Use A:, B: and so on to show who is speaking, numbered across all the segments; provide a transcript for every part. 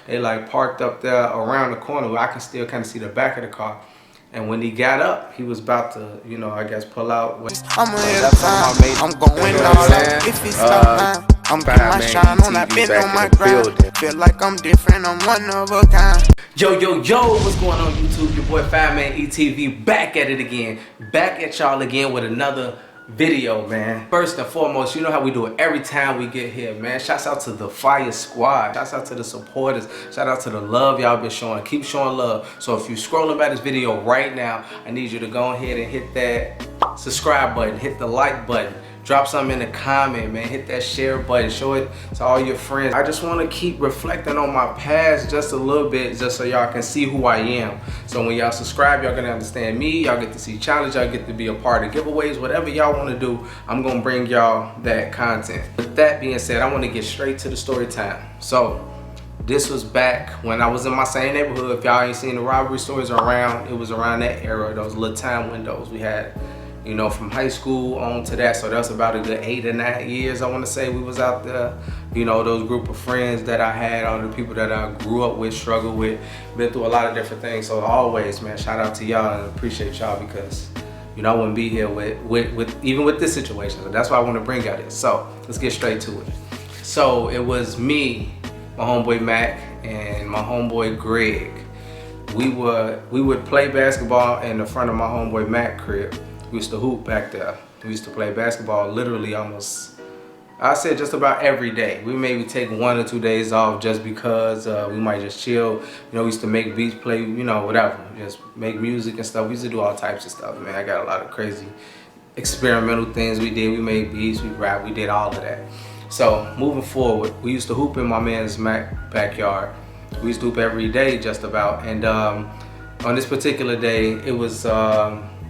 A: They like parked up there around the corner where I can still kind of see the back of the car. And when he got up, he was about to, you know, I guess pull out.
B: I'm ahead of time. I'm going all out. If it's stop time, I'm getting my shine on. I've been on my grind. Feel like I'm different. I'm one of a kind.
A: Yo, yo, yo, what's going on YouTube? Your boy Fireman ETV back at it again. Back at y'all again with another video, man. First and foremost, you know how we do it every time we get here, man. Shouts out to the Firesquad. Shouts out to the supporters. Shout out to the love y'all been showing. Keep showing love. So if you're scrolling by this video right now, I need you to go ahead and hit that subscribe button. Hit the like button. Drop something in the comment, man. Hit that share button. Show it to all your friends. I just want to keep reflecting on my past just a little bit, just so y'all can see who I am. So when y'all subscribe, y'all gonna understand me. Y'all get to see challenge. Y'all get to be a part of giveaways. Whatever y'all want to do, I'm gonna bring y'all that content. With that being said, I want to get straight to the story time. So this was back when I was in my same neighborhood. If y'all ain't seen the robbery stories around, it was around that era. Those little time windows we had. You know, from high school on to that, so that's about a good 8 or 9 years, I want to say, we was out there. You know, those group of friends that I had, all the people that I grew up with, struggled with, been through a lot of different things. So always, man, shout out to y'all and appreciate y'all, because you know I wouldn't be here with even with this situation. So that's why I want to bring y'all this. So let's get straight to it. So it was me, my homeboy Mac, and my homeboy Greg. We would play basketball in the front of my homeboy Mac crib. We used to hoop back there. We used to play basketball literally almost, I said just about every day. We maybe take 1 or 2 days off just because we might just chill. You know, we used to make beats, play, you know, whatever. Just make music and stuff. We used to do all types of stuff, man. I got a lot of crazy experimental things we did. We made beats, we rap, we did all of that. So moving forward, we used to hoop in my man's backyard. We used to hoop every day just about. And on this particular day, it was,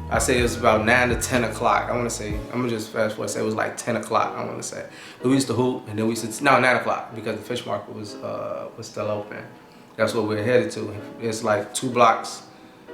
A: I say it was about 9 to 10 o'clock. I'm gonna just fast forward, say it was like 10 o'clock, I wanna say. But we used to hoop, and then we used to, no, 9 o'clock, because the fish market was still open. That's what we were headed to. It's like 2 blocks,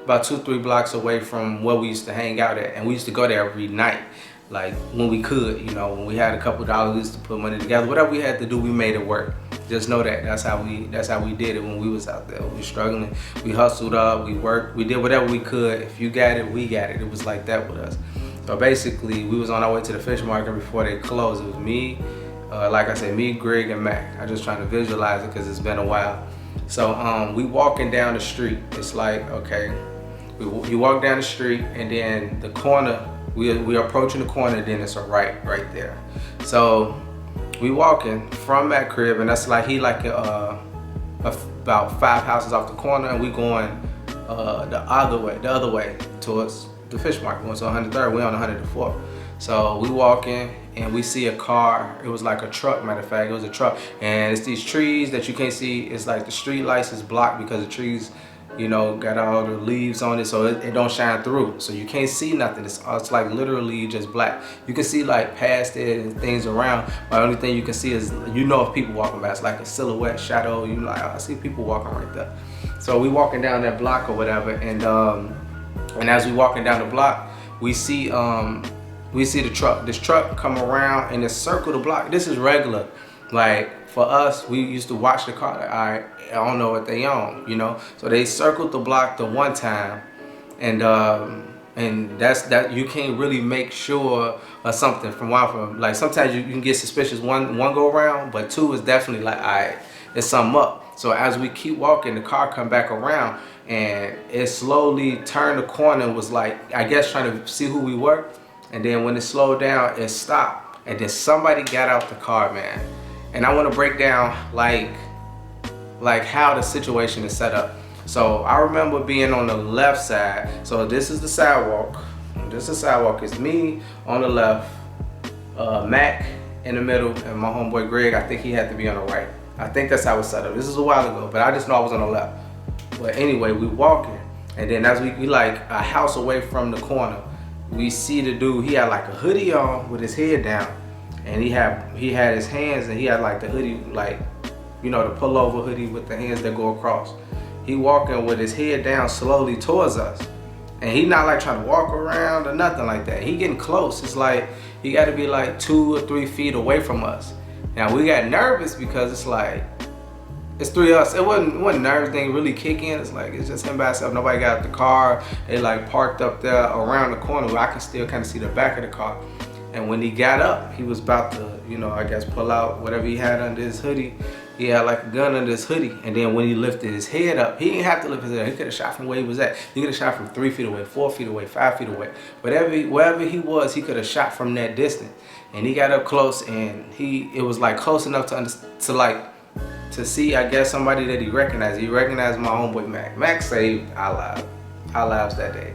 A: about 2-3 blocks away from where we used to hang out at. And we used to go there every night, like when we could, you know, when we had a couple dollars, we used to put money together. Whatever we had to do, we made it work. Just know that that's how we did it when we was out there. We were struggling, we hustled up, we worked, we did whatever we could. If you got it, we got it. It was like that with us. So basically, we was on our way to the fish market before they closed. It was me, like I said, me, Greg, and Mac. I'm just trying to visualize it because it's been a while. So we walking down the street. It's like, okay, you walk down the street, and then the corner, we approaching the corner, then it's a right there. So we walking from that crib, and that's like about 5 houses off the corner, and we going the other way towards the fish market. Going to 103rd, we on 104th. So we walking, and we see a car. It was like a truck, matter of fact, it was a truck, and it's these trees that you can't see. It's like the street lights is blocked because the trees, you know, got all the leaves on it, so it don't shine through, so you can't see nothing. It's like literally just black. You can see like past it and things around, but the only thing you can see is, you know, if people walking by, it's like a silhouette shadow. You like, oh, I see people walking right there. So we walking down that block or whatever, and as we walking down the block, we see the truck. This truck come around and it circle the block. This is regular. Like, for us, we used to watch the car, like, all right, I don't know what they own, you know? So they circled the block the one time, and that's that. You can't really make sure or something from like, sometimes you can get suspicious one go around, but 2 is definitely like, all right, there's something up. So as we keep walking, the car come back around, and it slowly turned the corner and was like, I guess trying to see who we were. And then when it slowed down, it stopped, and then somebody got out the car, man. And I want to break down like how the situation is set up. So I remember being on the left side. So this is the sidewalk. This is the sidewalk. It's me on the left, Mac in the middle, and my homeboy Greg, I think he had to be on the right. I think that's how it's set up. This is a while ago, but I just know I was on the left. But anyway, we walking, and then as we like a house away from the corner, we see the dude. He had like a hoodie on with his head down. And he had his hands, and he had like the hoodie, like, you know, the pullover hoodie with the hands that go across. He walking with his head down slowly towards us. And he not like trying to walk around or nothing like that. He getting close. It's like, he got to be like 2 or 3 feet away from us. Now we got nervous because it's like, It's three of us. It wasn't nerves thing really kick in. It's like it's just him by himself. Nobody got out the car. They like parked up there around the corner where I can still kind of see the back of the car. And when he got up, he was about to, you know, I guess pull out whatever he had under his hoodie. He had like a gun under his hoodie. And then when he lifted his head up, he didn't have to lift his head up. He could have shot from where he was at. He could have shot from 3 feet away, 4 feet away, 5 feet away. Wherever he was, he could have shot from that distance. And he got up close, and it was like close enough to see, I guess, somebody that he recognized. He recognized my homeboy Mac. Mac saved our lives that day.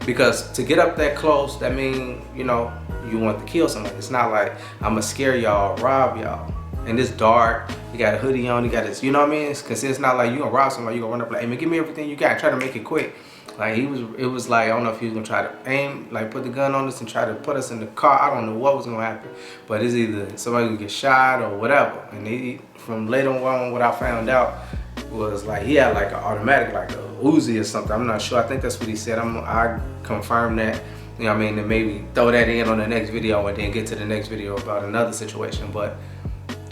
A: Because to get up that close, that means, you know, you want to kill somebody. It's not like I'm gonna scare y'all, rob y'all. And it's dark, you got a hoodie on, you got this, you know what I mean? Because it's not like you gonna rob somebody, you gonna run up like, hey man, give me everything you got, try to make it quick. Like it was like, I don't know if he was gonna try to aim, like put the gun on us and try to put us in the car. I don't know what was gonna happen. But it's either somebody gonna get shot or whatever. And from later on, what I found out was like, he had like an automatic, like a Uzi or something. I'm not sure, I think that's what he said. I confirmed that. You know what I mean? And maybe throw that in on the next video and then get to the next video about another situation. But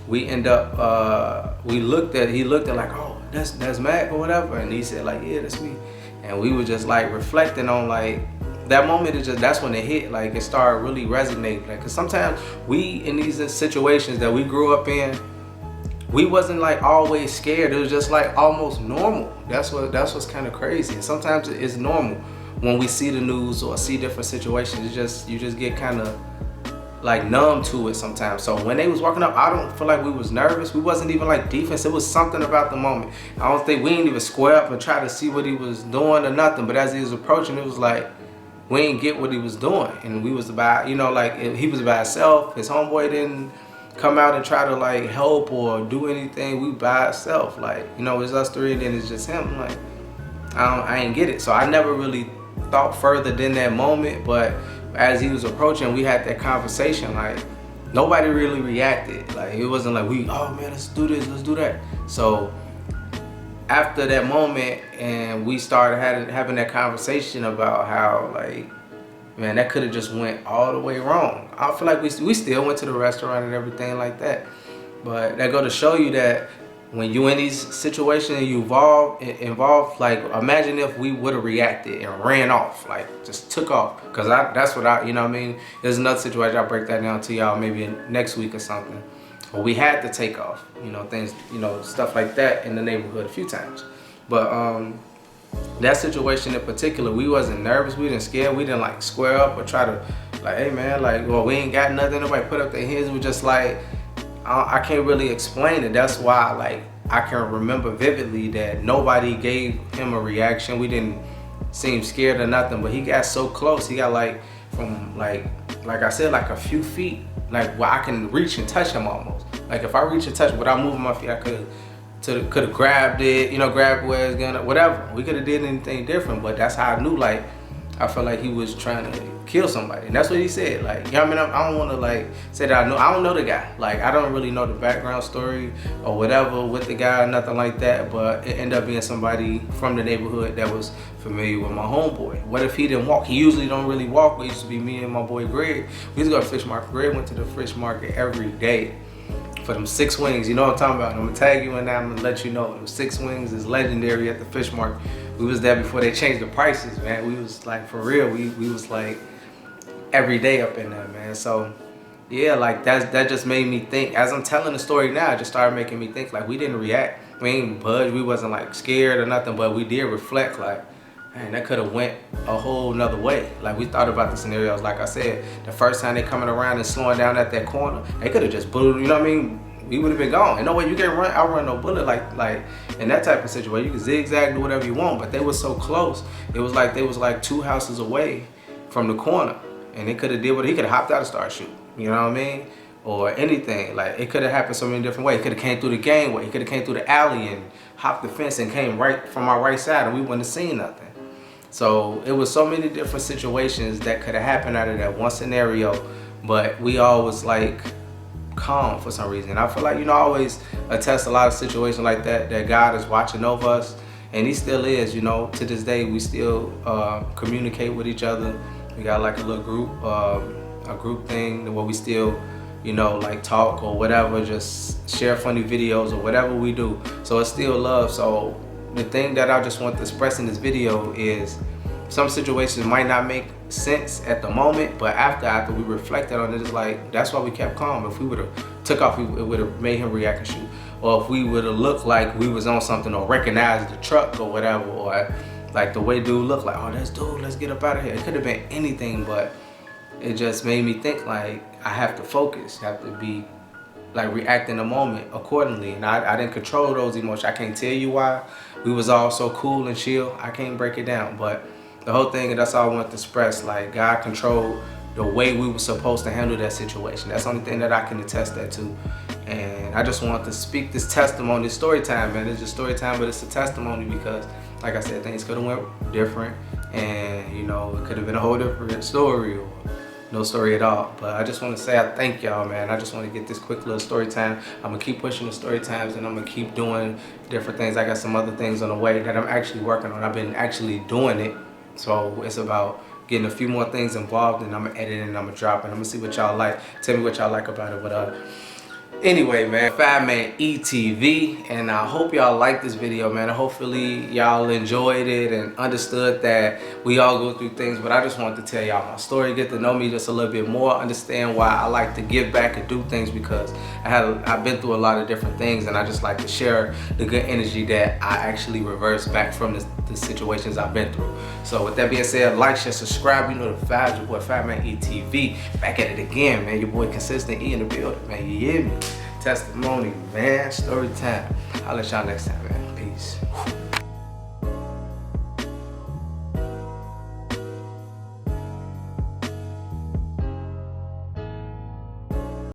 A: we end up, he looked at like, oh, that's Mac or whatever. And he said like, yeah, that's me. And we were just like reflecting on like, that moment, that's when it hit, like it started really resonating. Like, cause sometimes we, in these situations that we grew up in, we wasn't like always scared. It was just like almost normal. That's what's kind of crazy. And sometimes it's normal when we see the news or see different situations. You just get kind of like numb to it sometimes. So when they was walking up, I don't feel like we was nervous. We wasn't even like defense. It was something about the moment. I don't think we didn't even square up and try to see what he was doing or nothing. But as he was approaching, it was like we didn't get what he was doing. And we was about, you know, like he was by himself. His homeboy didn't come out and try to like help or do anything. We by ourselves. Like, you know, it's us three and then it's just him. Like, I ain't get it. So I never really thought further than that moment. But as he was approaching, we had that conversation. Like, nobody really reacted. Like, it wasn't like oh man, let's do this, let's do that. So after that moment, and we started having that conversation about how, like, man, that could have just went all the way wrong. I feel like we still went to the restaurant and everything like that. But that go to show you that when you in these situations and you involved, like, imagine if we would have reacted and ran off, like just took off. Cause that's what you know what I mean? There's another situation, I'll break that down to y'all maybe next week or something. But we had to take off, you know, things, you know, stuff like that in the neighborhood a few times. But that situation in particular, we wasn't nervous, we didn't scare, we didn't like square up or try to like, hey man, like, well, we ain't got nothing, nobody put up their hands. We just like, I can't really explain it. That's why, like, I can remember vividly that nobody gave him a reaction. We didn't seem scared or nothing, but he got so close. He got like from like I said, like a few feet, like where I can reach and touch him almost. Like if I reach and touch without moving my feet, I could have grabbed it, you know, grabbed where it's gonna, whatever. We could have did anything different, but that's how I knew, like, I felt like he was trying to kill somebody. And that's what he said. Like, you know what I mean? I don't want to like say that I don't know the guy. Like, I don't really know the background story or whatever with the guy, nothing like that. But it ended up being somebody from the neighborhood that was familiar with my homeboy. What if he didn't walk? He usually don't really walk. It used to be me and my boy Greg. We used to go to fish market. Greg went to the fish market every day for them 6 wings. You know what I'm talking about. I'm gonna tag you in there. I'm gonna let you know. Them 6 wings is legendary at the fish market. We was there before they changed the prices, man. We was like, for real, we was like every day up in there, man. So yeah, like that just made me think. As I'm telling the story now, it just started making me think, like, we didn't react. We ain't budge. We wasn't like scared or nothing, but we did reflect, like, man, that could have went a whole nother way. Like, we thought about the scenarios. Like I said, the first time they coming around and slowing down at that corner, they could have just bullied, you know what I mean? We would have been gone. And no way you can't outrun no bullet like in that type of situation. You can zigzag, do whatever you want, but they were so close. It was like they was like 2 houses away from the corner, and they could have did what he could have hopped out and started shooting. You know what I mean? Or anything. Like, it could have happened so many different ways. It could have came through the gangway. It could have came through the alley and hopped the fence and came right from our right side, and we wouldn't have seen nothing. So it was so many different situations that could have happened out of that one scenario, but we all was like calm for some reason. I feel like, you know, I always attest a lot of situations like that God is watching over us, and he still is. You know, to this day we still communicate with each other. We got like a little group, a group thing where we still you know, like talk or whatever, just share funny videos or whatever we do. So it's still love. So the thing that I just want to express in this video is some situations might not make sense at the moment, but after we reflected on it, it's like, that's why we kept calm. If we would have took off, it would have made him react and shoot. Or if we would have looked like we was on something or recognized the truck or whatever, or like the way dude looked like, oh, that's dude, let's get up out of here. It could have been anything, but it just made me think like I have to focus, have to be like react in the moment accordingly. And I didn't control those emotions. I can't tell you why. We was all so cool and chill. I can't break it down, but the whole thing, and that's all I want to express, like God controlled the way we were supposed to handle that situation. That's the only thing that I can attest that to. And I just want to speak this testimony, this story time, man. It's just story time, but it's a testimony because, like I said, things could have went different, and you know, it could have been a whole different story or no story at all. But I just want to say I thank y'all, man. I just want to get this quick little story time. I'm gonna keep pushing the story times, and I'm gonna keep doing different things. I got some other things on the way that I'm actually working on. I've been actually doing it. So it's about getting a few more things involved, and I'm gonna edit and I'm gonna drop it. I'm gonna see what y'all like. Tell me what y'all like about it. But anyway, man, Fireman ETV, and I hope y'all like this video, man. Hopefully y'all enjoyed it and understood that we all go through things, but I just wanted to tell y'all my story, get to know me just a little bit more, understand why I like to give back and do things, because I've been through a lot of different things, and I just like to share the good energy that I actually reverse back from the situations I've been through. So with that being said, like, share, subscribe. You know the vibes. Your boy Fireman ETV, back at it again, man. Your boy Consistent E in the building, man. You hear me? Testimony, man. Story time. I'll let y'all next time, man. Peace.